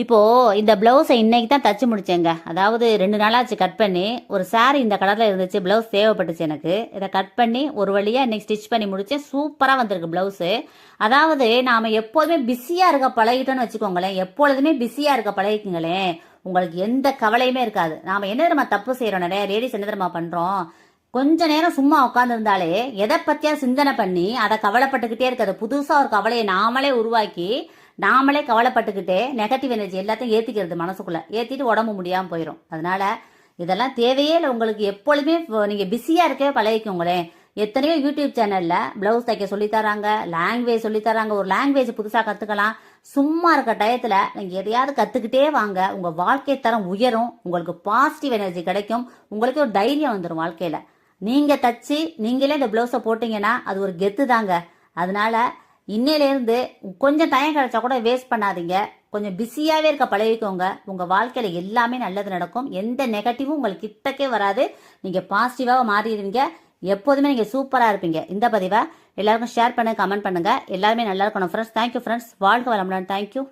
இப்போ இந்த பிளவுஸை இன்னைக்கு தான் தச்சு முடிச்சேங்க. அதாவது 2 நாளாச்சு கட் பண்ணி. ஒரு சாரி இந்த கலர்ல இருந்துச்சு, பிளவுஸ் தேவைப்பட்டுச்சு எனக்கு. இதை கட் பண்ணி ஒரு வழியா இன்னைக்கு ஸ்டிச் பண்ணி முடிச்சேன். சூப்பரா வந்திருக்கு பிளவுஸு. அதாவது நாம எப்போதுமே பிஸியா இருக்க பழகிட்டோம்னு வச்சுக்கோங்களேன். எப்பொழுதுமே பிஸியா இருக்க பழகிக்குங்களேன், உங்களுக்கு எந்த கவலையுமே இருக்காது. நாம என்ன தெரியுமா தப்பு செய்யறோம், நிறைய லேடிஸ் என்ன தெரியுமா பண்றோம், கொஞ்ச நேரம் சும்மா உட்கார்ந்து இருந்தாலே எதை பத்தியா சிந்தனை பண்ணி அதை கவலைப்பட்டுக்கிட்டே இருக்காது. புதுசா ஒரு கவலையை நாமளே உருவாக்கி நாமளே கவலைப்பட்டுக்கிட்டே நெகட்டிவ் எனர்ஜி எல்லாத்தையும் ஏற்றிக்கிறது, மனசுக்குள்ள ஏற்றிட்டு உடம்பு முடியாமல் போயிடும். அதனால இதெல்லாம் தேவையே இல்லை உங்களுக்கு. எப்பொழுதுமே நீங்கள் பிஸியாக இருக்கவே பழகிக்கோங்களேன். எத்தனையோ யூடியூப் சேனலில் ப்ளவுஸ் தைக்க சொல்லித்தராங்க, லாங்குவேஜ் சொல்லித்தராங்க. ஒரு லாங்குவேஜ் புதுசாக கற்றுக்கலாம். சும்மா இருக்க டயத்தில் நீங்கள் எதையாவது கற்றுக்கிட்டே வாங்க. உங்கள் வாழ்க்கை தரம் உயரும், உங்களுக்கு பாசிட்டிவ் எனர்ஜி கிடைக்கும், உங்களுக்கு ஒரு தைரியம் வந்துடும் வாழ்க்கையில். நீங்கள் தச்சு நீங்களே இந்த ப்ளவுஸை போட்டிங்கன்னா அது ஒரு கெத்து தாங்க. அதனால இன்னையிலேருந்து கொஞ்சம் டைம் கிடைச்சா கூட வேஸ்ட் பண்ணாதீங்க. கொஞ்சம் பிஸியாகவே இருக்க பழகிக்கோங்க. உங்கள் வாழ்க்கையில் எல்லாமே நல்லது நடக்கும். எந்த நெகட்டிவும் உங்களுக்கு கிட்டக்கே வராது. நீங்கள் பாசிட்டிவாக மாறிடுவீங்க. எப்போதுமே நீங்கள் சூப்பராக இருப்பீங்க. இந்த பதிவை எல்லாருக்கும் ஷேர் பண்ணுங்க, கமெண்ட் பண்ணுங்க. எல்லாருமே நல்லா இருக்கணும் ஃப்ரெண்ட்ஸ். Thank you friends. வாழ்க வளமுடன். தேங்க்யூ.